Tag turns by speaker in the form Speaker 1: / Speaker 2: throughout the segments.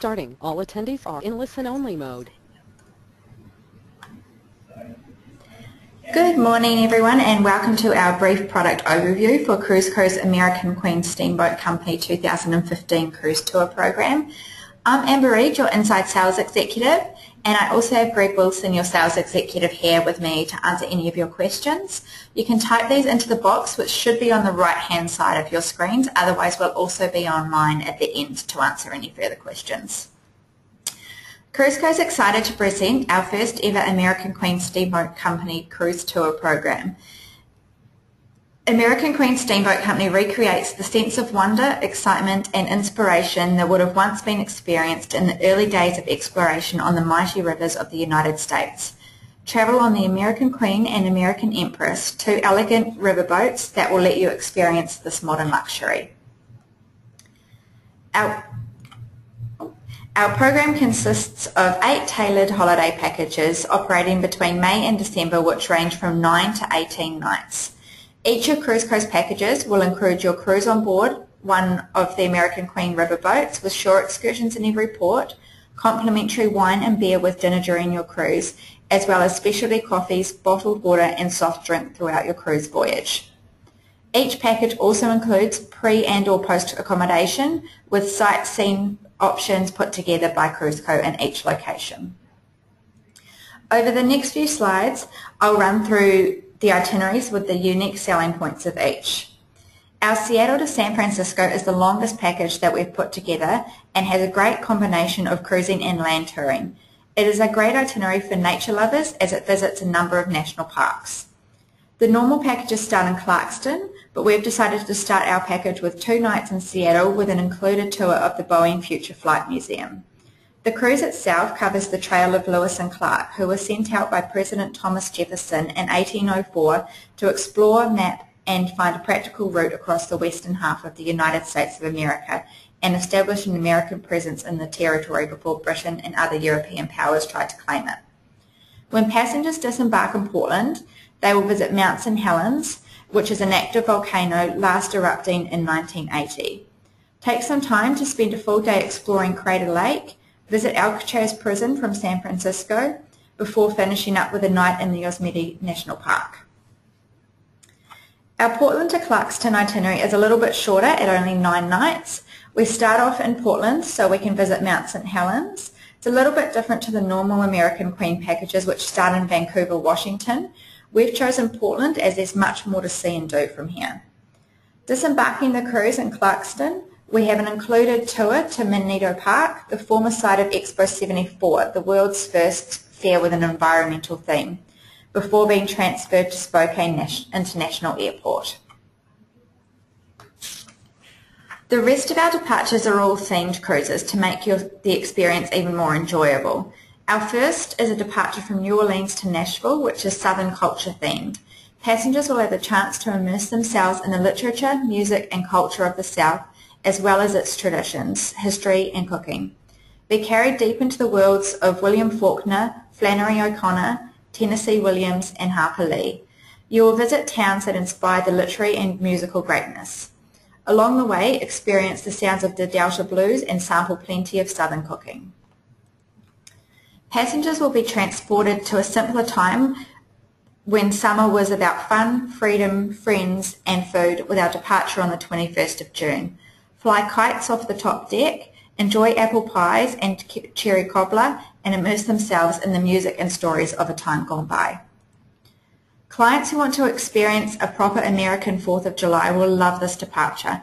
Speaker 1: Starting. All attendees are in listen-only mode.
Speaker 2: Good morning everyone, and welcome to our brief product overview for Cruiseco's American Queen Steamboat Company 2015 Cruise Tour Program. I'm Amber Reid, your Inside Sales Executive, and I also have Greg Wilson, your Sales Executive, here with me to answer any of your questions. You can type these into the box which should be on the right hand side of your screens, otherwise we'll also be online at the end to answer any further questions. Cruiseco is excited to present our first ever American Queen Steamboat Company Cruise Tour Program. American Queen Steamboat Company recreates the sense of wonder, excitement and inspiration that would have once been experienced in the early days of exploration on the mighty rivers of the United States. Travel on the American Queen and American Empress, two elegant riverboats that will let you experience this modern luxury. Our program consists of 8 tailored holiday packages operating between May and December, which range from 9 to 18 nights. Each of Cruiseco's packages will include your cruise on board one of the American Queen riverboats with shore excursions in every port, complimentary wine and beer with dinner during your cruise, as well as specialty coffees, bottled water and soft drink throughout your cruise voyage. Each package also includes pre- and or post accommodation with sightseeing options put together by Cruiseco in each location. Over the next few slides, I'll run through the itineraries with the unique selling points of each. Our Seattle to San Francisco is the longest package that we've put together and has a great combination of cruising and land touring. It is a great itinerary for nature lovers as it visits a number of national parks. The normal packages start in Clarkston, but we've decided to start our package with 2 nights in Seattle with an included tour of the Boeing Future Flight Museum. The cruise itself covers the trail of Lewis and Clark, who were sent out by President Thomas Jefferson in 1804 to explore, map and find a practical route across the western half of the United States of America and establish an American presence in the territory before Britain and other European powers tried to claim it. When passengers disembark in Portland, they will visit Mount St. Helens, which is an active volcano last erupting in 1980. Take some time to spend a full day exploring Crater Lake, visit Alcatraz Prison from San Francisco, before finishing up with a night in the Yosemite National Park. Our Portland to Clarkston itinerary is a little bit shorter at only 9 nights. We start off in Portland so we can visit Mount St. Helens. It's a little bit different to the normal American Queen packages which start in Vancouver, Washington. We've chosen Portland as there's much more to see and do from here. Disembarking the cruise in Clarkston, we have an included tour to Magneto Park, the former site of Expo 74, the world's first fair with an environmental theme, before being transferred to Spokane International Airport. The rest of our departures are all themed cruises to make the experience even more enjoyable. Our first is a departure from New Orleans to Nashville, which is Southern culture themed. Passengers will have the chance to immerse themselves in the literature, music and culture of the South, as well as its traditions, history and cooking. Be carried deep into the worlds of William Faulkner, Flannery O'Connor, Tennessee Williams and Harper Lee. You will visit towns that inspire the literary and musical greatness. Along the way, experience the sounds of the Delta Blues and sample plenty of Southern cooking. Passengers will be transported to a simpler time when summer was about fun, freedom, friends and food with our departure on the 21st of June. Fly kites off the top deck, enjoy apple pies and cherry cobbler and immerse themselves in the music and stories of a time gone by. Clients who want to experience a proper American 4th of July will love this departure.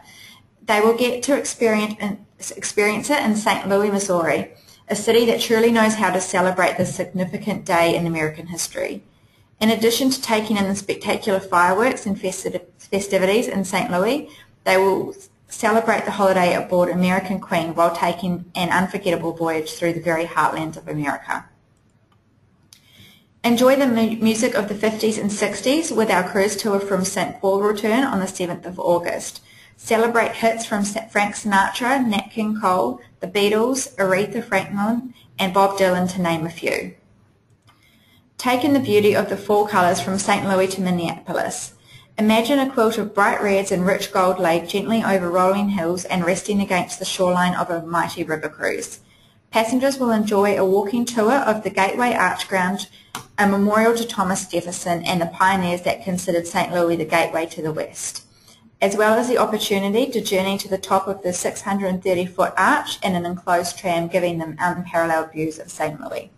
Speaker 2: They will get to experience it in St. Louis, Missouri, a city that truly knows how to celebrate this significant day in American history. In addition to taking in the spectacular fireworks and festivities in St. Louis, they will celebrate the holiday aboard American Queen while taking an unforgettable voyage through the very heartland of America. Enjoy the music of the 50s and 60s with our cruise tour from St. Paul return on the 7th of August. Celebrate hits from Frank Sinatra, Nat King Cole, the Beatles, Aretha Franklin, and Bob Dylan, to name a few. Take in the beauty of the fall colours from St. Louis to Minneapolis. Imagine a quilt of bright reds and rich gold laid gently over rolling hills and resting against the shoreline of a mighty river cruise. Passengers will enjoy a walking tour of the Gateway Arch Ground, a memorial to Thomas Jefferson and the pioneers that considered St. Louis the gateway to the west, as well as the opportunity to journey to the top of the 630-foot arch in an enclosed tram, giving them unparalleled views of St. Louis.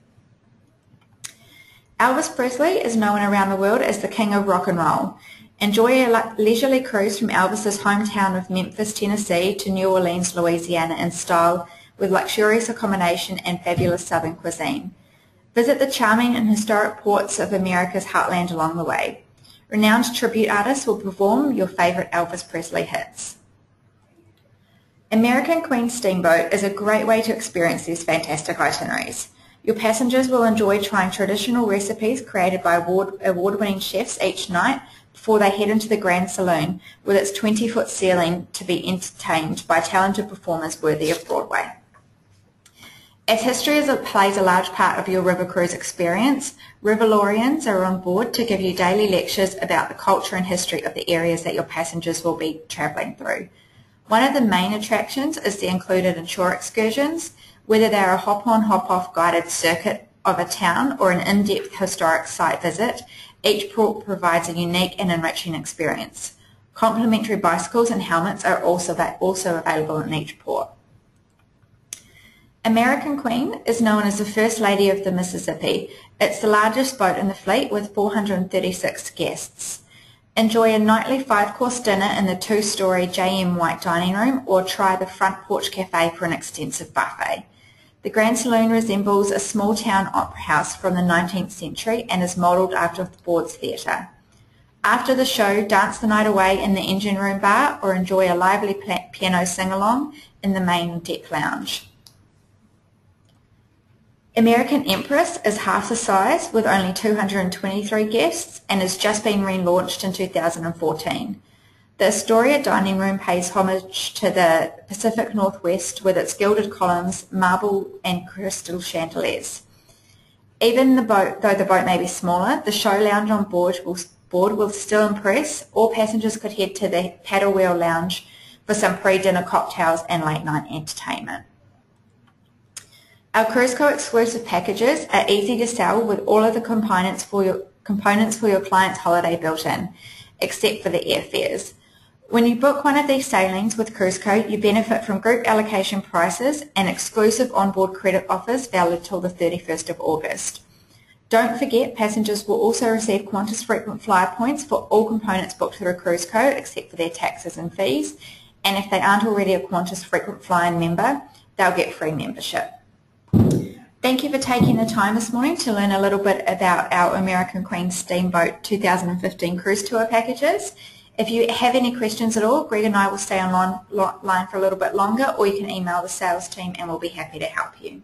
Speaker 2: Elvis Presley is known around the world as the King of Rock and Roll. Enjoy a leisurely cruise from Elvis's hometown of Memphis, Tennessee to New Orleans, Louisiana in style, with luxurious accommodation and fabulous Southern cuisine. Visit the charming and historic ports of America's heartland along the way. Renowned tribute artists will perform your favorite Elvis Presley hits. American Queen Steamboat is a great way to experience these fantastic itineraries. Your passengers will enjoy trying traditional recipes created by award-winning chefs each night before they head into the Grand Saloon with its 20-foot ceiling to be entertained by talented performers worthy of Broadway. As history plays a large part of your river cruise experience, Riverlorians are on board to give you daily lectures about the culture and history of the areas that your passengers will be travelling through. One of the main attractions is the included inshore excursions, whether they are a hop-on, hop-off guided circuit of a town or an in-depth historic site visit. Each port provides a unique and enriching experience. Complimentary bicycles and helmets are also available in each port. American Queen is known as the First Lady of the Mississippi. It's the largest boat in the fleet with 436 guests. Enjoy a nightly 5-course dinner in the 2-story J.M. White dining room or try the Front Porch Cafe for an extensive buffet. The Grand Saloon resembles a small-town opera house from the 19th century and is modelled after the Ford's Theatre. After the show, dance the night away in the engine room bar or enjoy a lively piano sing-along in the main deck lounge. American Empress is half the size with only 223 guests and has just been relaunched in 2014. The Astoria dining room pays homage to the Pacific Northwest with its gilded columns, marble and crystal chandeliers. Even though the boat may be smaller, the show lounge on board will still impress. All passengers could head to the paddle wheel lounge for some pre-dinner cocktails and late night entertainment. Our Cruise Co exclusive packages are easy to sell with all of the components for your client's holiday built in, except for the airfares. When you book one of these sailings with Cruise Co, you benefit from group allocation prices and exclusive onboard credit offers valid till the 31st of August. Don't forget, passengers will also receive Qantas frequent flyer points for all components booked through Cruise Co except for their taxes and fees, and if they aren't already a Qantas frequent flyer member, they'll get free membership. Thank you for taking the time this morning to learn a little bit about our American Queen Steamboat 2015 cruise tour packages. If you have any questions at all, Greg and I will stay online for a little bit longer, or you can email the sales team and we'll be happy to help you.